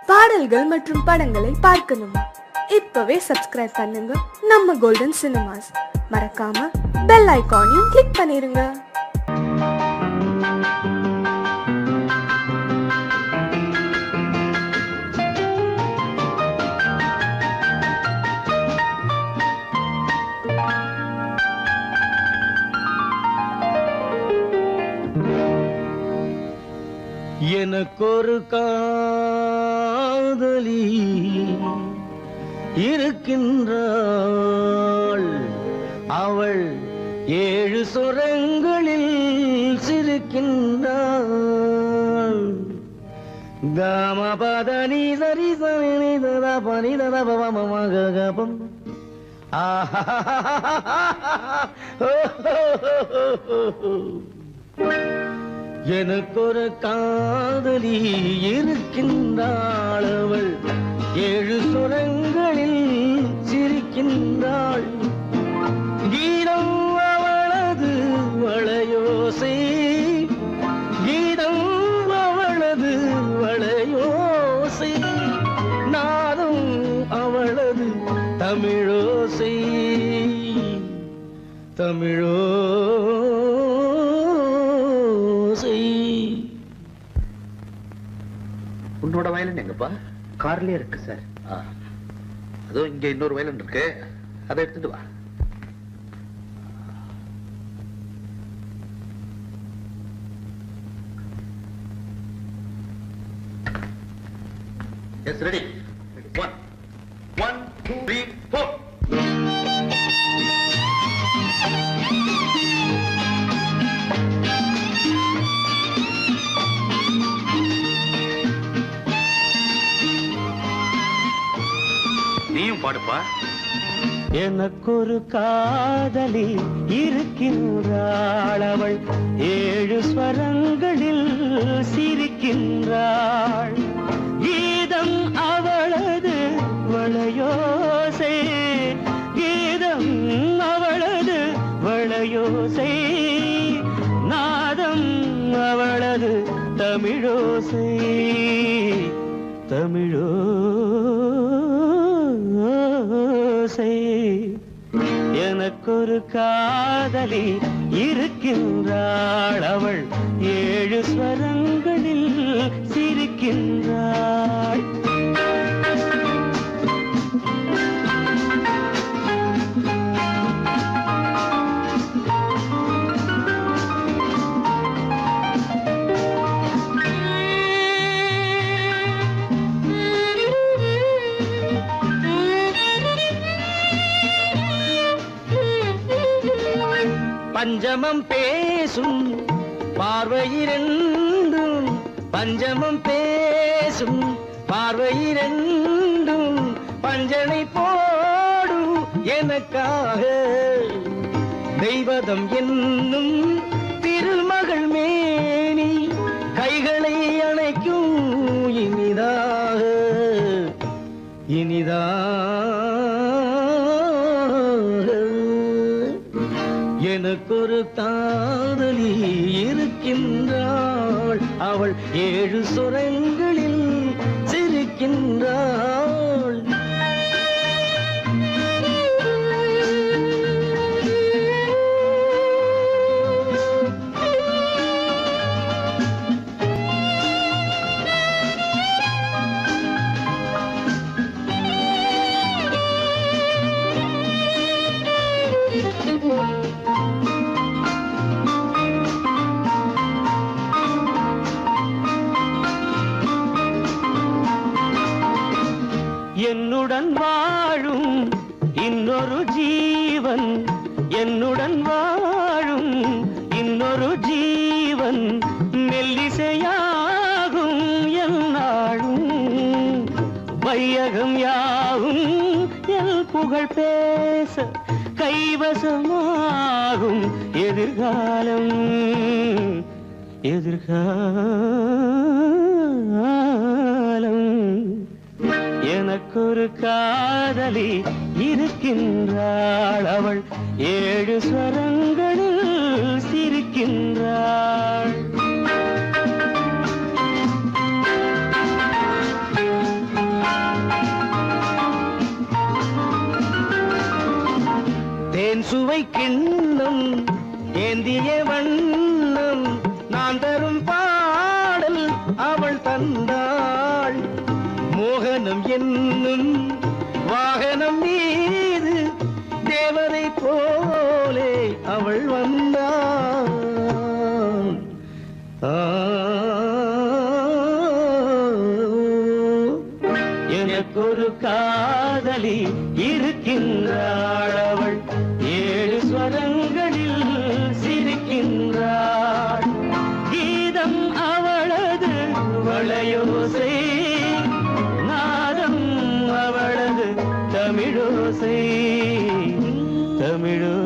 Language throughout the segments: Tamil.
பாடல்கள் மற்றும் படங்களை பார்க்கணுமா? இப்பவே சப்ஸ்கிரைப் பண்ணுங்க நம்ம கோல்டன் சினிமாஸ். மறக்காம பெல் ஐகானையும் கிளிக் பண்ணிருங்க. எனக்கொரு காதலி இருக்கின்றாள், அவள் 7 சுரங்களில் சிரிக்கின்றாள். காமபதனி சரி சரி ததா பனி ததா பவமகபம் எனக்கொரு காதலி இருக்கின்றாள், அவள் 7 சுரங்களில் சிரிக்கின்றாள். கீதம் அவளது வளையோசை, கீதம் அவளது வளையோசை, நாதம் அவளது தமிழோசை, உன்னோட வயலன் எங்கப்பா? கார்லயே இருக்கு சார். அதோ இங்க இன்னொரு வயலன் இருக்கு, அதை எடுத்துட்டு வா. Yes, ready. 1 1 2 3 4. நீயும் பாடுப்பா. எனக்கொரு காதலி இருக்கின்றாள், அவள் 7 ஸ்வரங்களில் சிரிக்கின்றாள். கீதம் அவளது வளையோசை, கீதம் அவளது வளையோசை, நாதம் அவளது தமிழோசை, தமிழோசை. எனக்கொரு காதலி இருக்கின்றாள், அவள் 7 ஸ்வரங்களில் சிரிக்கின்றாள். பஞ்சமம் பேசும் பார்வையிரண்டும், பஞ்சமம் பேசும் பார்வையிரண்டும், பஞ்சனை போடும் எனக்காக தெய்வதம் என்னும் திருமகள் மேனி கைகளை அணைக்கும் இனிதாக, எனக்கொரு காதலி இருக்கின்றாள், அவள் 7 சுரங்களில் சிரிக்கின்றாள். என்னுடன் வாழும் இன்னொரு ஜீவன், என்னுடன் வாழும் இன்னொரு ஜீவன், மெல்லிசையாகும் என்னாலும், வையகம் யாவும் என் புகழ் பேச கைவசமாகும் எதிர்காலம், எதிர்காலம். எனக்கொரு காதலி இருக்கின்றாள், அவள் 7 ஸ்வரங்களில் சிரிக்கின்றாள். பூவை கிண்ணம் ஏந்திய வண்ணம் நான் தரும் பாடல் அவள் தந்தாள். மோகனம் என்னும் வாகனம் மீது தேவதை போலே அவள் வந்தாள். எனக்கொரு காதலி இருக்கின்றாள். அவள் 7 ஸ்வரங்களில் சிரிக்கின்றாள். கீதம் அவளது வளையோசை, நாதம் அவளது தமிழோசை. தமிழோசை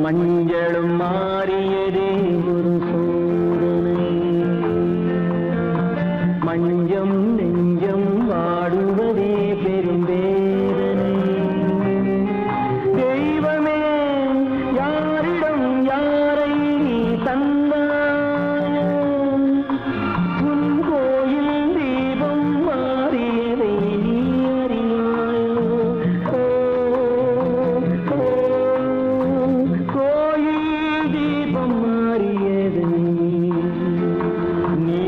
மஞ்சளும் மாறியதே ஒரு சோதனை. மஞ்சம் நெஞ்சம் வாடுவதே பெரும் வேதனை. தெய்வமே யாரிடம் யாரை தந்தாயோ, உன் கோயில் தீபம் மாறியதை நீ அறியாயோ. கோயில் தீபம் மாறியதை நீ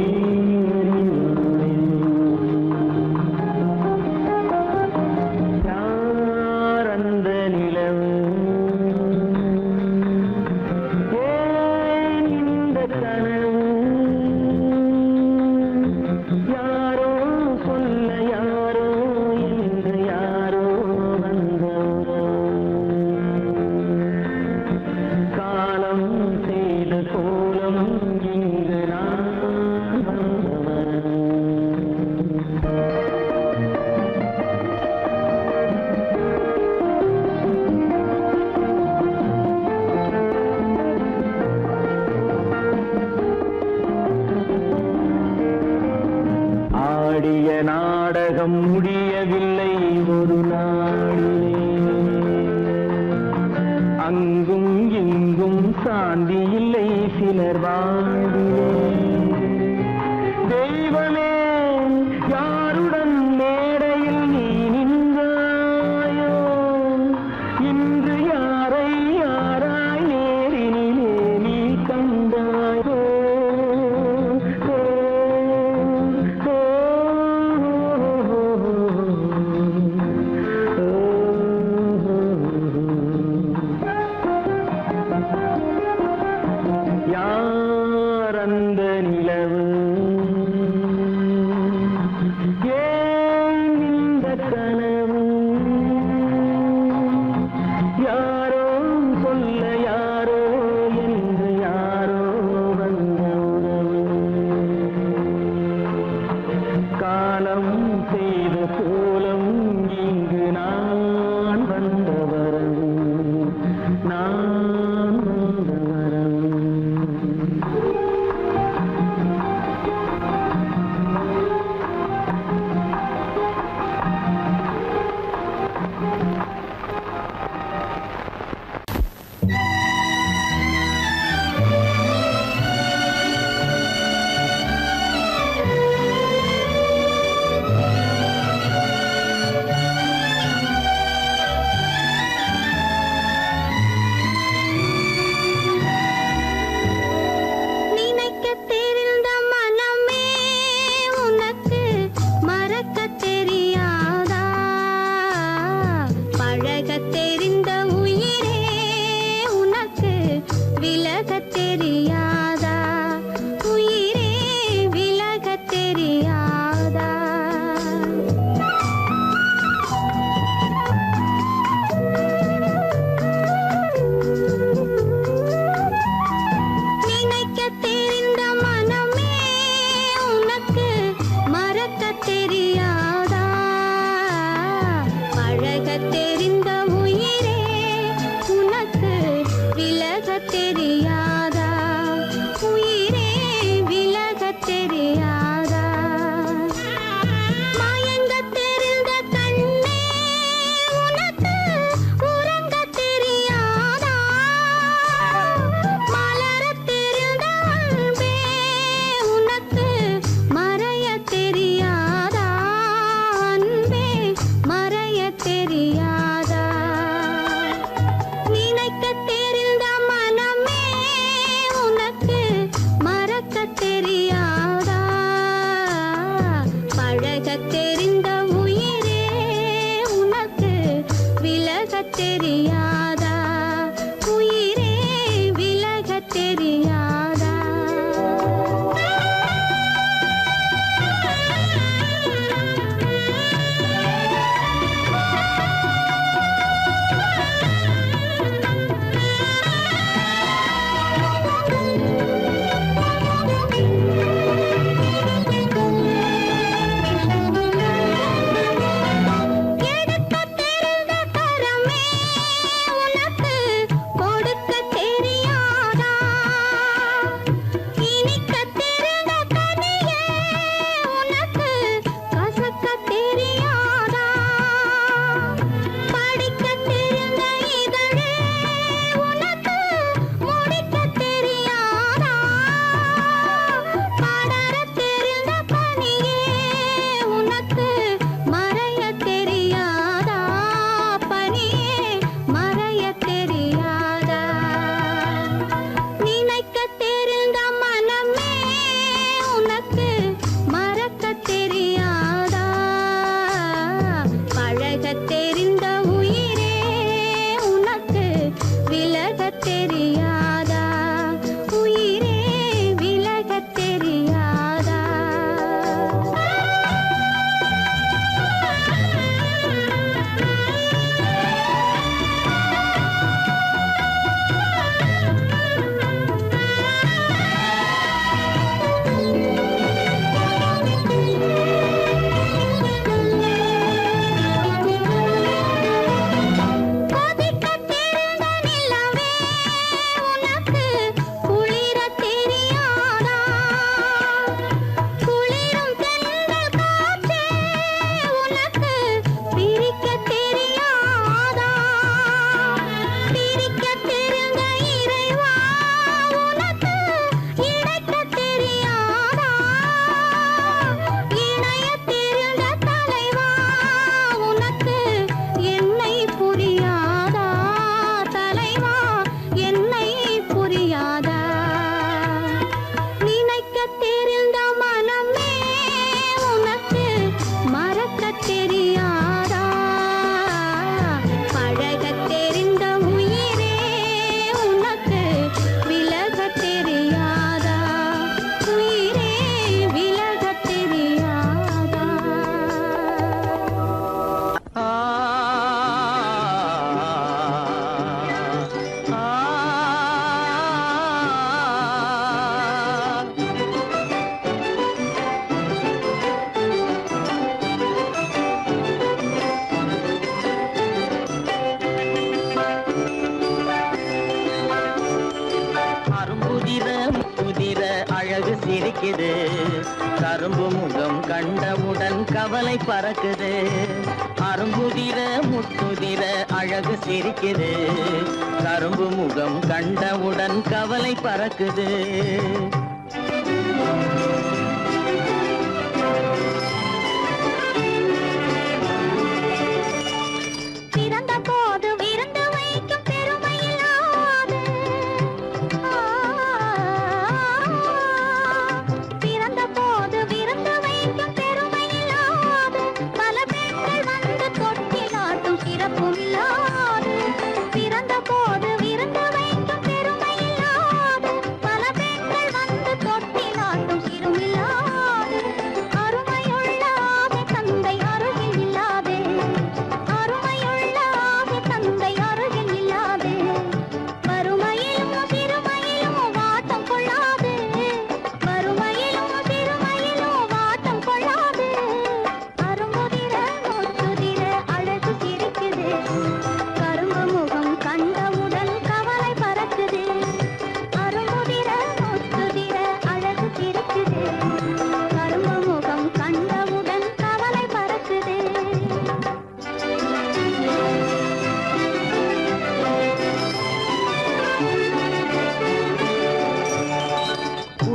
யார் அந்த நிலவு, ஏன் இந்த கனவு, யாரோ சொல்ல யாரோ என்று யாரோ வந்த காலம் செய்த கோலம் இங்கு நான் வந்தவன். ஆடிய நாடகம் முடியவில்லை ஒரு நாளிலே. அங்கும் இங்கும் சாந்தி இல்லை சிலர் வாழ்விலே. தெய்வமே யாருடன் மேடையில் நீ நின்றாயோ, இன்று யாரை யாராய் நேரினிலே நீ கண்டாயோ. தெரியாதா உயிரே விலக தெரியாதா சிரிக்குது கரும்பு முகம் கண்டவுடன் கவலை பறக்குது அரும்புதிர முத்துதிர அழகு சிரிக்குது கரும்பு முகம் கண்டவுடன் கவலை பறக்குது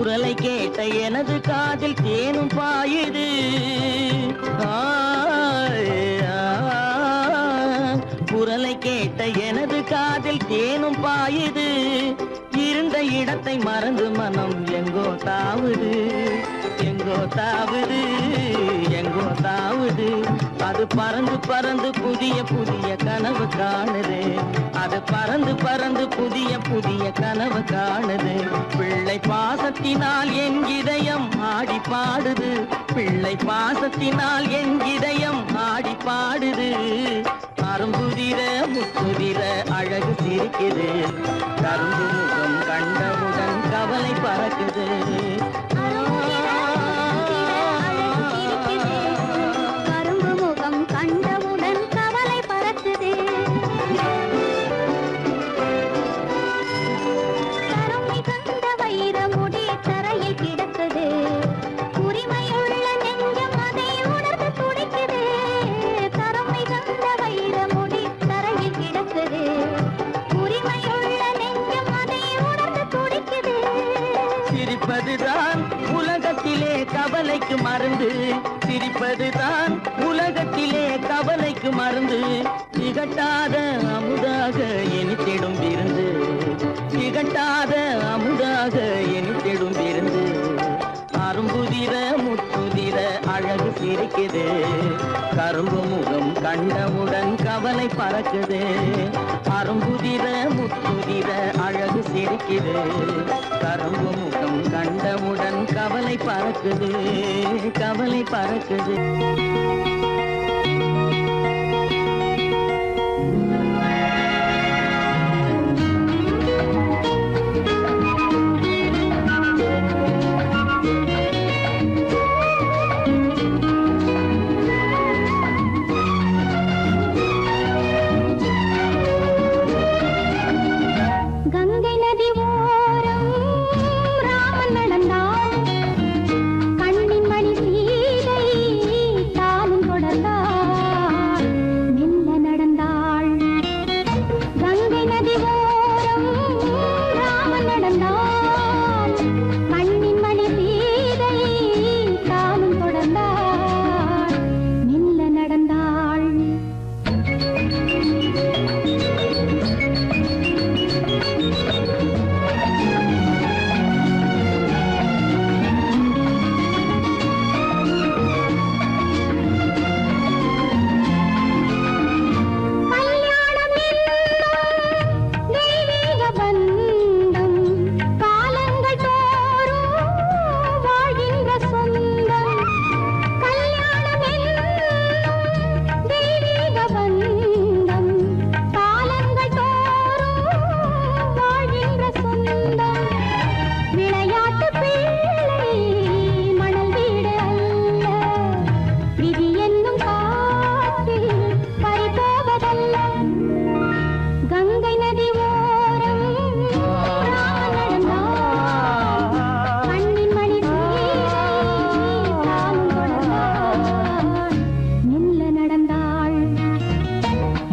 குரலை கேட்ட எனது காதில் தேனும் பாயுது குரலை கேட்ட எனது காதில் தேனும் பாயுது இருந்த இடத்தை மறந்து மனம் எங்கோ தாவுது எங்கோ தாவுது எங்கோ தாவுது அது பறந்து பறந்து புதிய புதிய கனவு காணுது. அது பறந்து பறந்து புதிய புதிய கனவு காணுது. பிள்ளை பாசத்தினால் என் இதயம் ஆடி பாடுது. பிள்ளை பாசத்தினால் என் இதயம் ஆடி பாடுது. அரும்புதிர முத்துதிர அழகு சிரிக்குது. கரும்பு முகம் கண்டவுடன் கவலை பறக்குது. கரும்பு முகம் கண்டவுடன் கவலை பறக்குது. கருமை கண்ட வைரமுடி தரையில் கிடக்குது. உரிமையுள்ள நெஞ்சம் அதை உணர்ந்து துடிக்குது. கருமை கண்ட வைரமுடி தரையில் கிடக்குது. உரிமையுள்ள நெஞ்சம் அதை உணர்ந்து துடிக்குது. சிரிப்பதுதான் உலகத்திலே கவலைக்கு மருந்து. சிரிப்பதுதான் உலகத்திலே கவலைக்கு மருந்து. திகட்டாத அமுதாக இனித்திடும் விருந்து. திகட்டாத அமுதாக இனித்திடும் விருந்து. அரும்புதிர முத்துதிர அழகு சிரிக்குது. கரும்பு முகம் கண்டவுடன் கவலை பறக்குது. அரும்புதிர முத்துதிர அழகு சிரிக்குது. கரும்பு முகம் கண்டவுடன் கவலை பறக்குது. கவலை பறக்குது. கங்கை நதி ஓரம் ராமன் நடந்தான். கண்ணின் மணி சீதை தானும் தொடர்ந்தாள். மெல்ல நடந்தாள். கங்கை நதி ஓரம் ராமன் நடந்தான். கண்ணின் மணி சீதை தானும் தொடர்ந்தாள். மெல்ல நடந்தாள். கல்யாணம் என்னும் தெய்வீக பந்தம் காலங்கள் தோறும் வாழ்கின்ற சொந்தம். கல்யாணம் என்னும் தெய்வீக பந்தம் காலங்கள் தோறும் வாழ்கின்ற சொந்தம். விளையாட்டு பிள்ளை மணல் வீடு அல்ல. விதி என்னும் காற்றில் பறிபோவதல்ல. கங்கை நதி ஓரம் ராமன் நடந்தான். கண்ணின் மணி சீதை தானும் தொடர்ந்தாள். மெல்ல நடந்தாள்.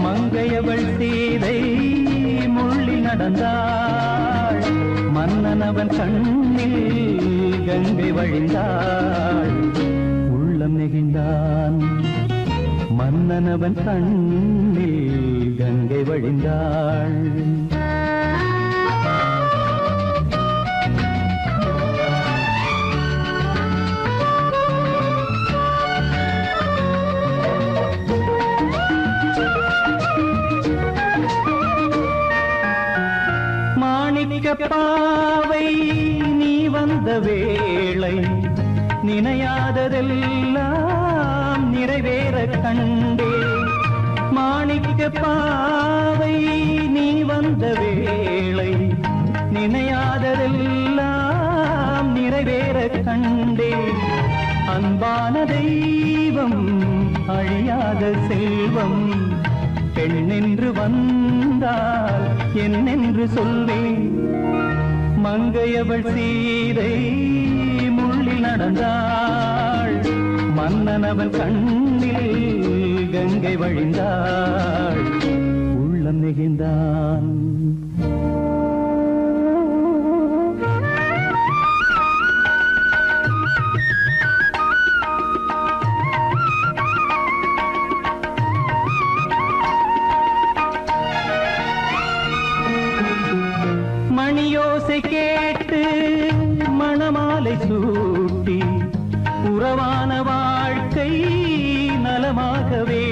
மங்கையவள் சீதை முள்ளில் நடந்தாள். மன்னனவன் கண்ணில் கங்கை வழிந்தாள். உள்ளம் நெகிழ்ந்தான். மன்னனவன் கண்ணில் கங்கை வழிந்தாள். மாணிக்க பாவை நீ வந்த வேளை நினையாததெல்லாம் நிறைவேற கண்டே. மாணிக்க பாவை நீ வந்த வேளை நினையாததெல்லாம் நிறைவேற கண்டே. அன்பான தெய்வம் அழியாத செல்வம் பெண்ணென்று வந்தால் என்னென்று சொல்வேன். மங்கையவள் சீதை முள்ளில் நடந்தாள். மன்னனவன் கண்ணில் கங்கை வழிந்தாள். உள்ளம் நெகிழ்ந்தான். மணியோசை கேட்டு மணமாலை சூட்டி உறவான வாழ்க்கை நலமாகவே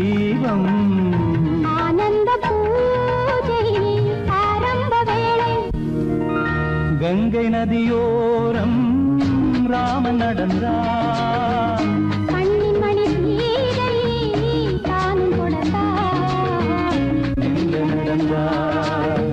தீபம் ஆனந்த பூஜை ஆரம்ப வேளை கங்கை நதியோரம் ராமன் நடந்தார் கண்ணின் மணி சீதை தானும் கொடுத்தார் எங்க நடந்தார்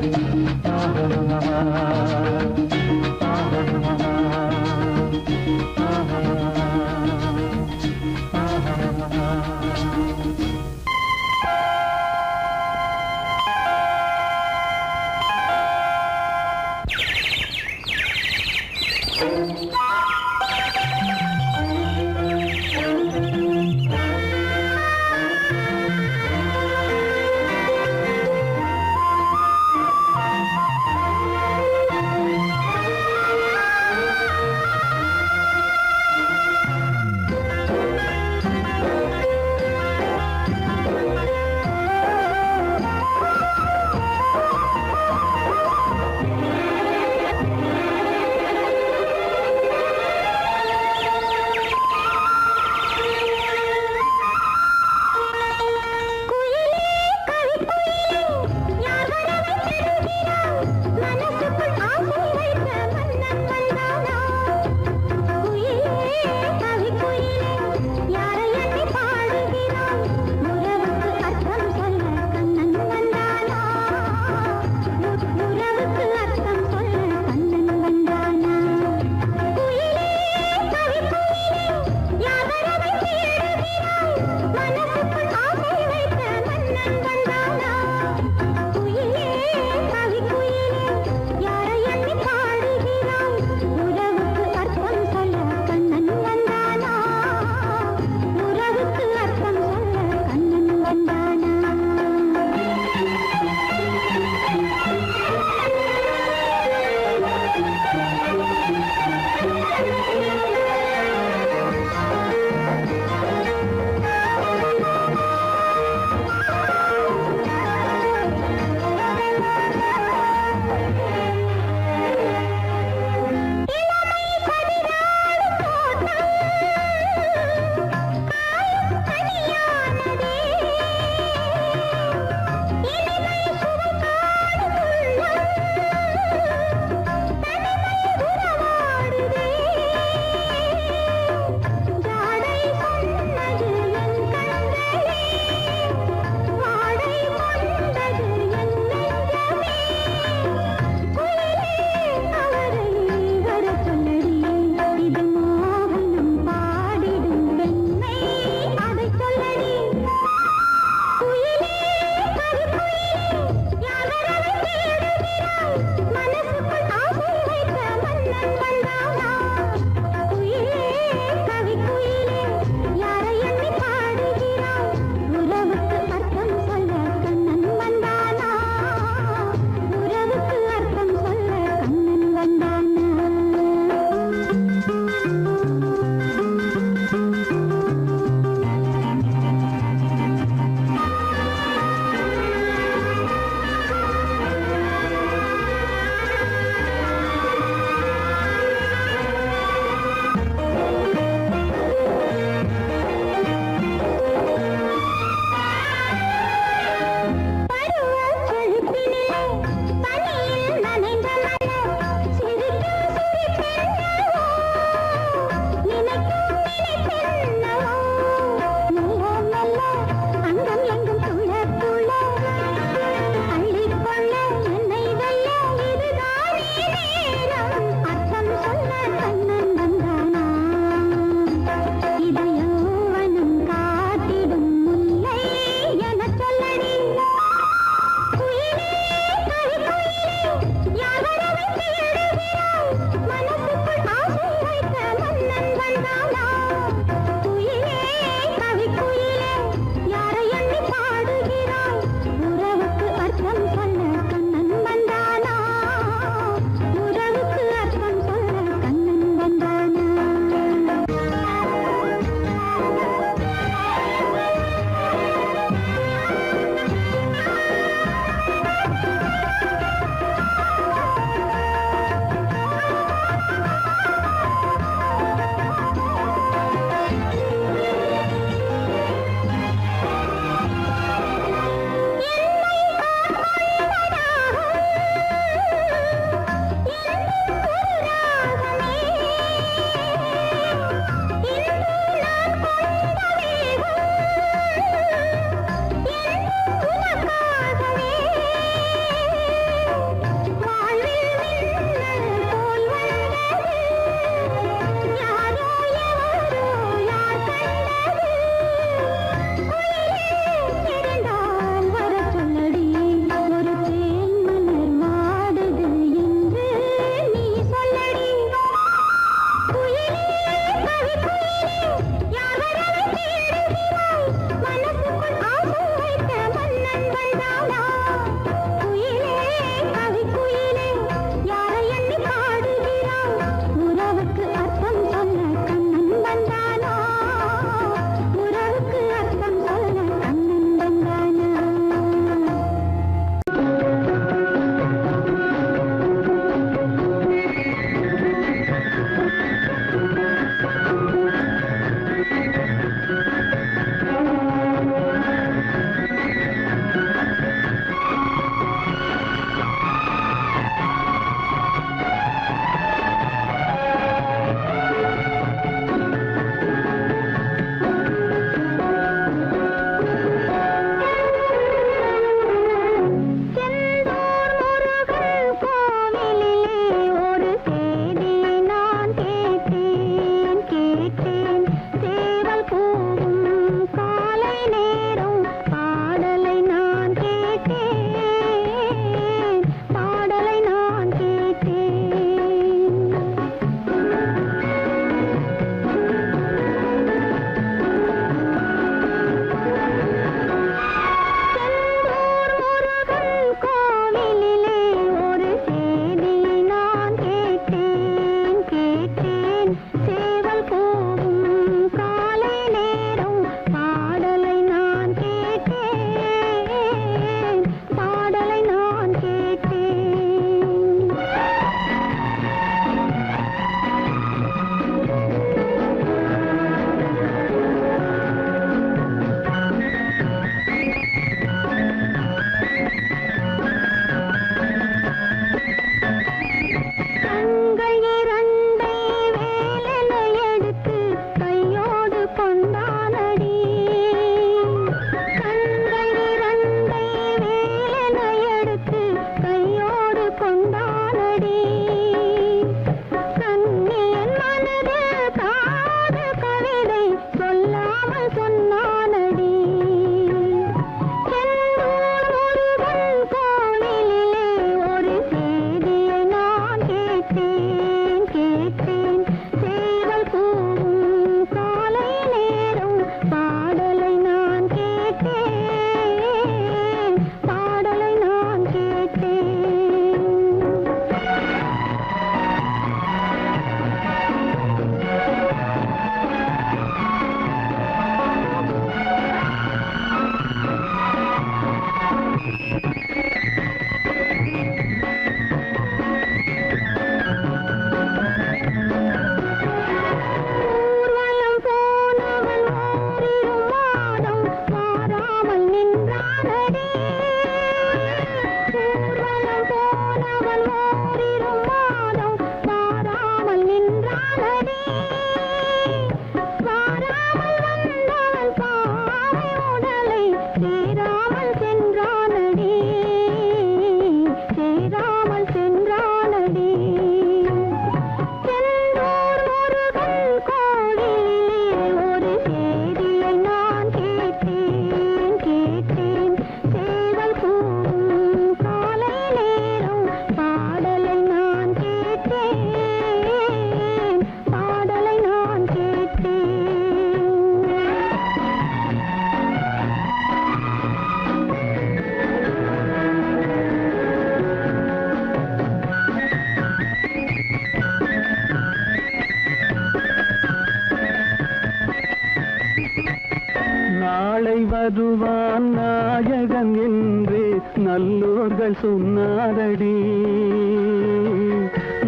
வருவான் நாயகன் என்று நல்லோர்கள் சொன்னாரடி.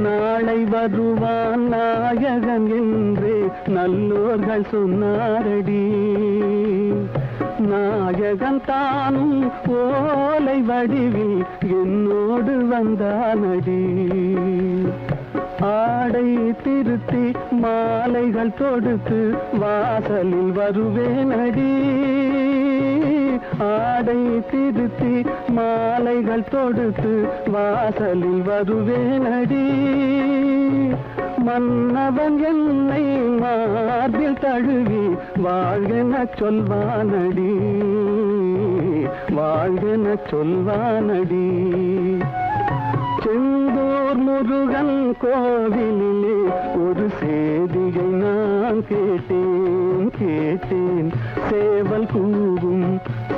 நாளை வருவான் நாயகன் என்று நல்லோர்கள் சொன்னாரடி. நாயகன் தானும் ஓலை வடிவில் என்னோடு வந்தானடி. ஆடை திருத்தி மாலைகள் தொடுத்து வாசலில் வருவேனடி. ஆடை திருத்தி மாலைகள் தொடுத்து வாசலில் வருவேனடி. மன்னவன் என்னை மார்பில் தழுவி வாழ்கென சொல்வானடி. வாழ்கென சொல்வானடி. செந்தூர் முருகன் கோவிலிலே ஒரு சேதியை நான் கேட்டேன். சேவல் கூவும்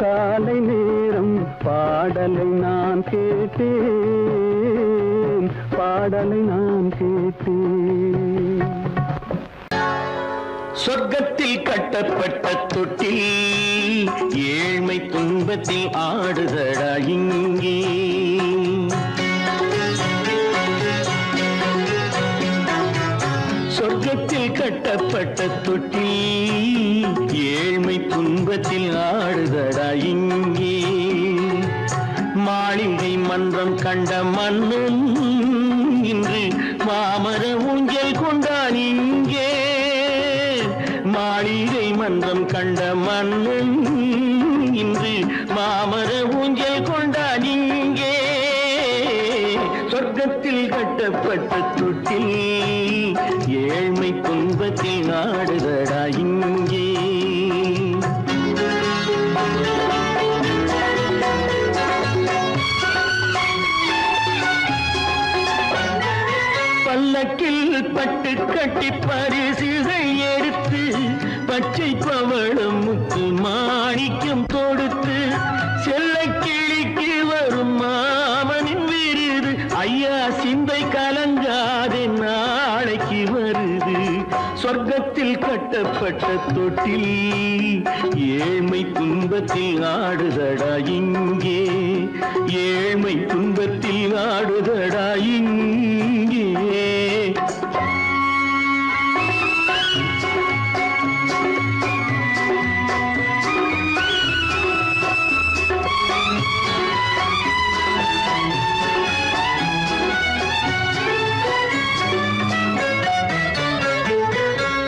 காலை நேரம் பாடலை நான் கேட்டேன். பாடலை நான் கேட்டேன். சொர்க்கத்தில் கட்டப்பட்ட தொட்டில் ஏழ்மை துன்பத்தில் ஆடுதடா இங்கே. சொர்க்கத்தில் கட்டப்பட்ட தொட்டில் ஏழ்மை துன்பத்தில் ஆடுதடா இங்கே. மாளிகை மன்றம் கண்ட மன்னன் இன்று மாமர ஊஞ்சல் கொண்டான் இங்கே. மாளிகை மன்றம் கண்ட மன்னன் இன்று மாமர ஊஞ்சல் கொண்டான் இங்கே. சொர்க்கத்தில் கட்டப்பட்ட தொட்டில் ஏழ்மை துன்பத்தில் ஆடுதடா இங்கே. பல்லக்கில் பட்டு கட்டி பரிசுகள் எடுத்து பச்சை பவளம் முத்து மாணிக்கம் தொடுத்து செல்ல கிளிக்கு வரும் மாமனின் விருது. ஐயா சிந்தை கலங்காதே நாளைக்கு வருது. சொர்க்கத்தில் கட்டப்பட்ட தொட்டில் ஏழ்மை துன்பத்தில் ஆடுதடா இங்கே. ஏழ்மை துன்பத்தில் ஆடுதடா இங்கே.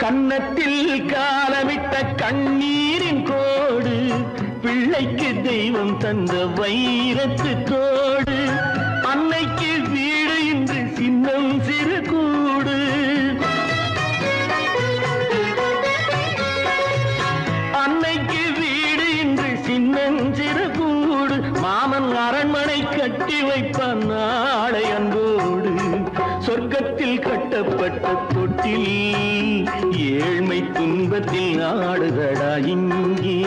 கன்னத்தில் காலமிட்ட கண்ணீரின் கோடு பிள்ளைக்கு தெய்வம் தந்த வைரத்து தோடு. அன்னைக்கு வீடு இன்று சின்னம் சிறு கூடு. அன்னைக்கு வீடு இன்று சின்னம் சிறு கூடு. மாமன் அரண்மனை கட்டி வைப்பான் நாளை அன்போடு. சொர்க்கத்தில் கட்டப்பட்ட தொட்டில் ஏழ்மை துன்பத்தில் ஆடுதடா இங்கே.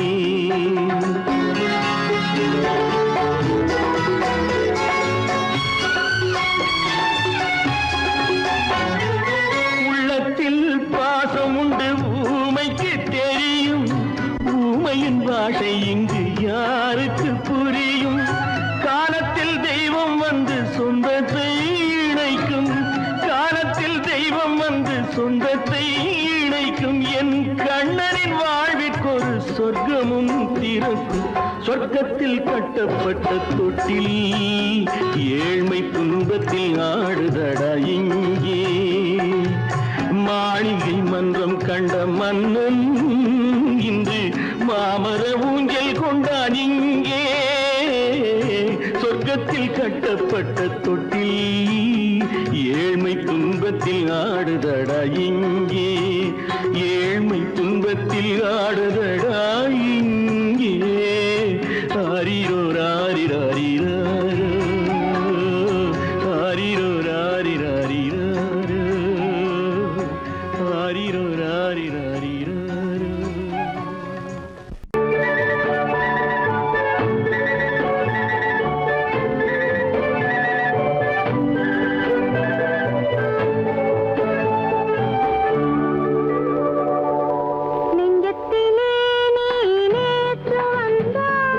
உள்ளத்தில் பாசம் உண்டு ஊமைக்கு தெரியும். ஊமையின் பாஷை இங்கு யாருக்கு புரியும்? காலத்தில் தெய்வம் வந்து சொந்தத்தை இணைக்கும். காலத்தில் தெய்வம் வந்து சொந்தத்தை இணைக்கும். என் கண்ணனின் வாழ்விற்கொரு சொர்க்கமும் திறக்கும். சொர்க்கத்தில் கட்டப்பட்ட தொட்டில் ஏழ்மை துன்பத்தில் ஆடுதடா இங்கே. மாளிகை மன்றம் கண்ட மன்னன் இன்று மாமர ஊஞ்சல் கொண்டான் இங்கே. சொர்க்கத்தில் கட்டப்பட்ட தொட்டில் ஏழ்மை துன்பத்தில் ஆடுதடா இங்கே. ஏழ்மை துன்பத்தில் ஆடுதடா இங்கே. ஆரிரோ ராரிராரிராரோ, ஆரிரோ ராரிராரிராரோ, ஆரிரோ ராரிராரிராரோ. நெஞ்சத்திலே நீ நேற்று வந்தாய்.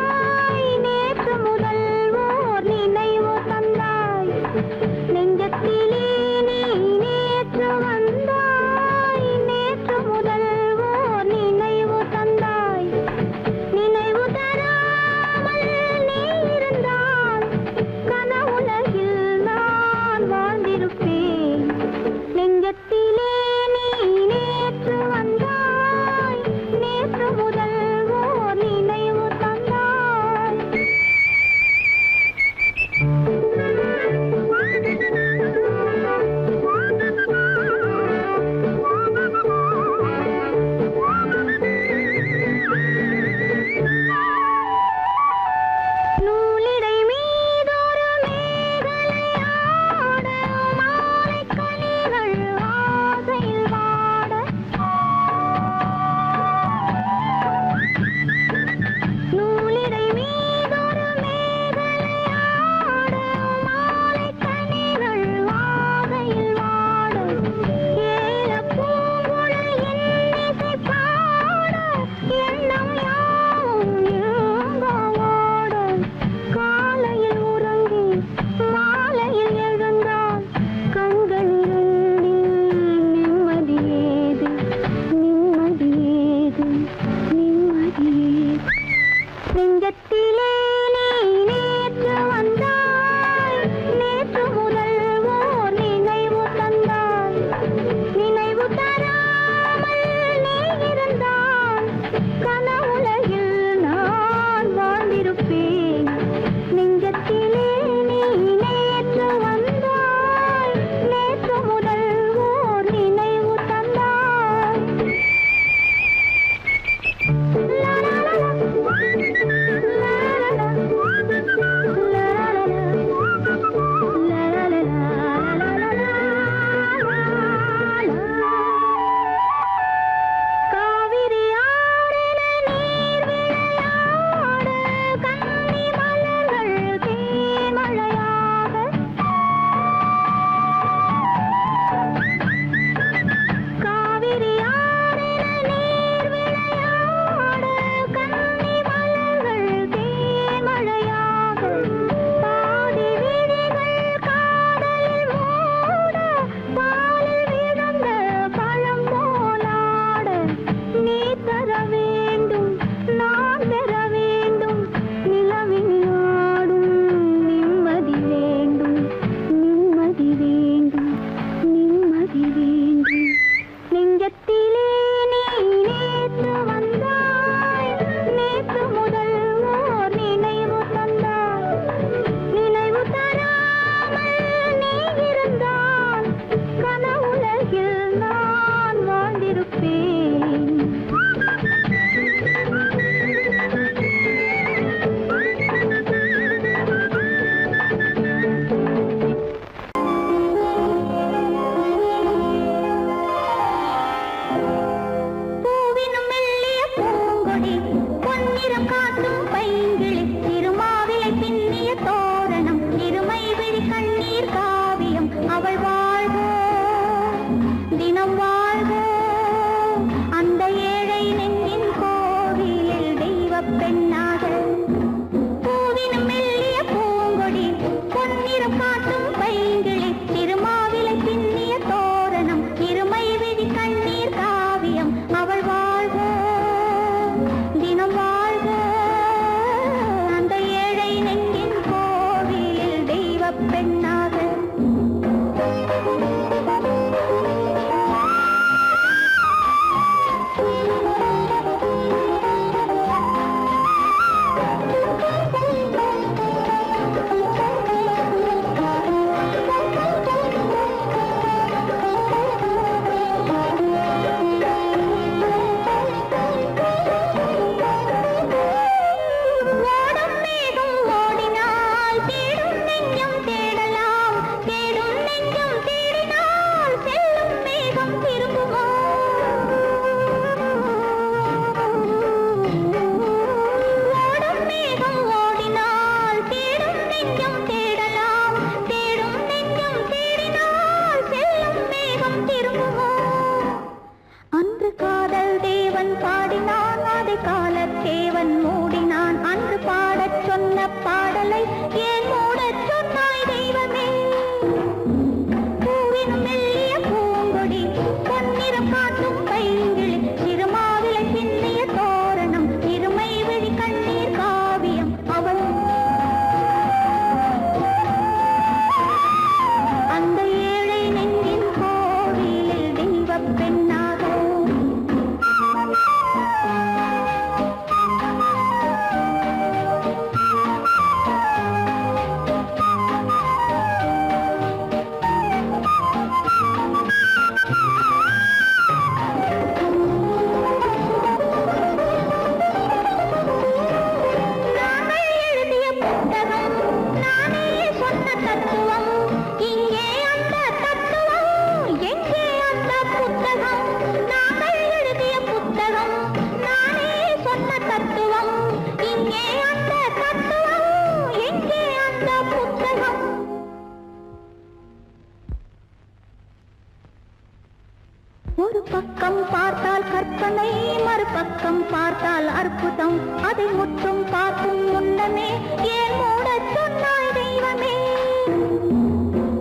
அற்புதம் அதை முற்றும் பார்க்கும் முன்னமே ஏன் மூடச் சொன்னாய் தெய்வமே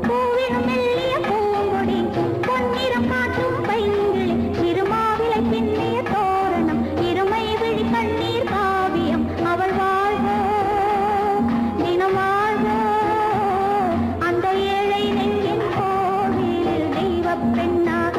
பூவினும் மெல்லிய பூங்கொடி பொன்னிறம் காட்டும் பைங்கிளி சிறுமாவிலை பின்னிய தோரணம் இருமை விழி கண்ணீர் காவியம் அவள் வாழ்க தினம் வாழ்க அந்த ஏழை நெஞ்சின் கோவிலில் தெய்வப் பெண்ணாக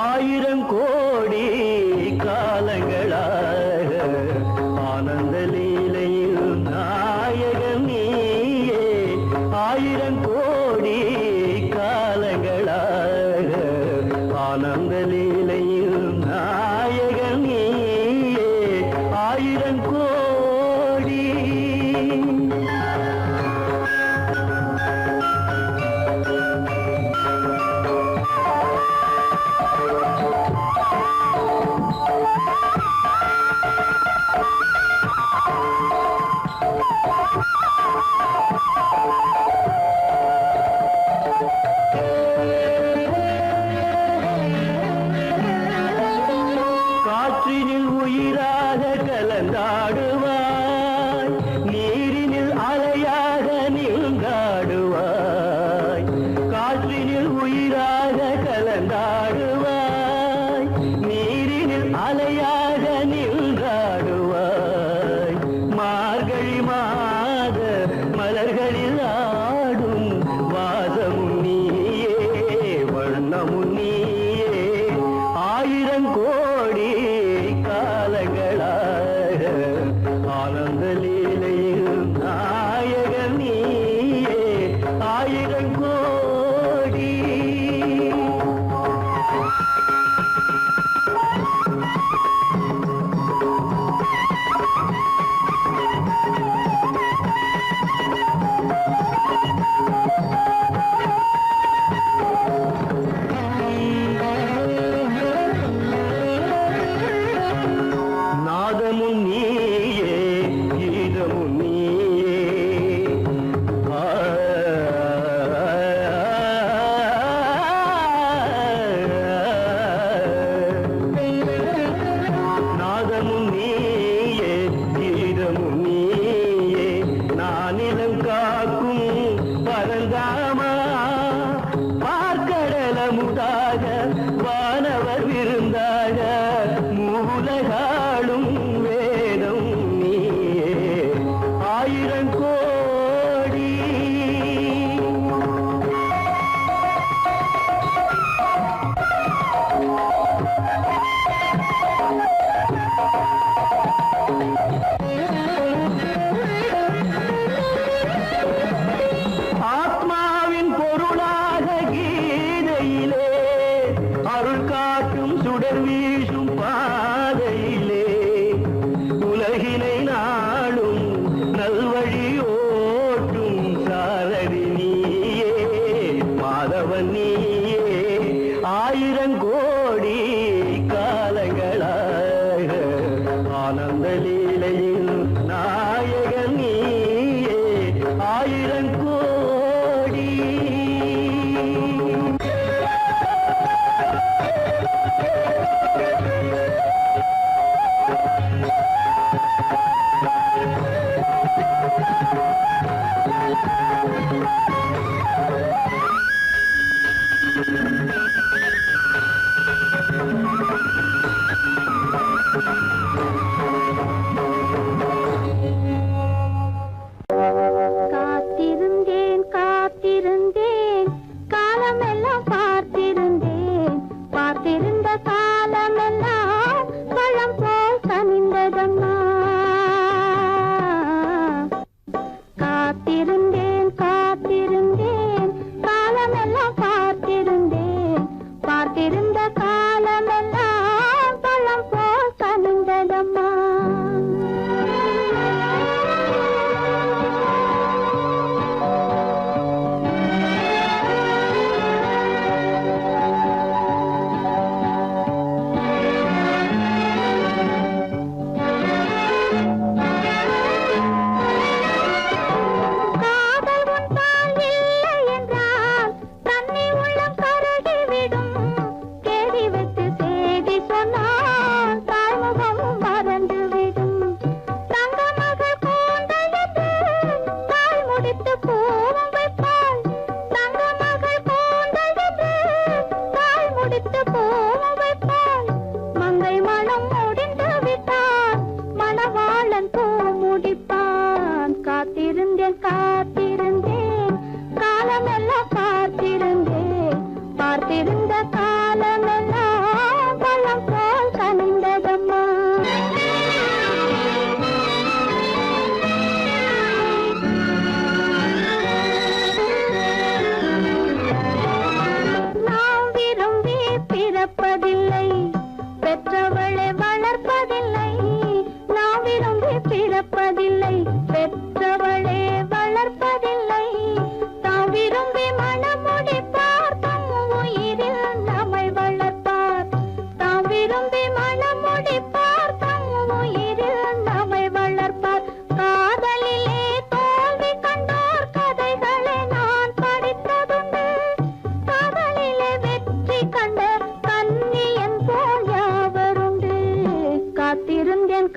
ஆயிரம் கோடி காலங்களாக ஆனந்த லீலையில் நாயகன் நீயே ஆயிரம் கோடி காலங்களாக ஆனந்த லீலையில் நாயகன் நீயே ஆயிரம் கோடி காற்றினில் உயிராக கலந்தாடுவாய் நீரினில் அலையாக நீங்காடுவாய் காற்றினில் உயிராக கலந்தாடுவாய் நீரினில் அலையாக நீங்காடுவாய் மார்கழி மாத மலர்களில் ஆடும் வாசமும் நீயே வண்ணமும் நீயே ஆயிரம் கோடி காலங்களாக ஆனந்த லீலையில் நாயகன் நீயே ஆயிரம் கோடி நாதமும் நீயே கீதமும் நீயே நாதமும் நீயே கீதமும் நீயே நானிலம் காக்கும் பரந்தாமா பார்க்கடலமுதாக வானவர் விருந்தாக மூலகாளும் வேதம் நீயே ஆயிரம் கோடி ஆத்மாவின் பொருளாக கீதையிலே அருள் காட்டும் சுடர் வீசும் பாதையிலே உலகினை நாளும் நல்வழி ஓட்டும் சாரதி நீயே மாதவன் நீயே ஆயிரம் கோடி காலங்களாக ஆனந்த லீலையில் நாயகன் நீயே ஆயிரம் கோடி காத்திருந்தேன் காத்திருந்தேன் காலமெல்லாம் பார்த்திருந்தேன் பார்த்திருந்த காலமெல்லாம் பழம் போல் கனிந்ததம்மா காத்திருந்தேன் காத்திருந்தேன் காத்திருந்தேன்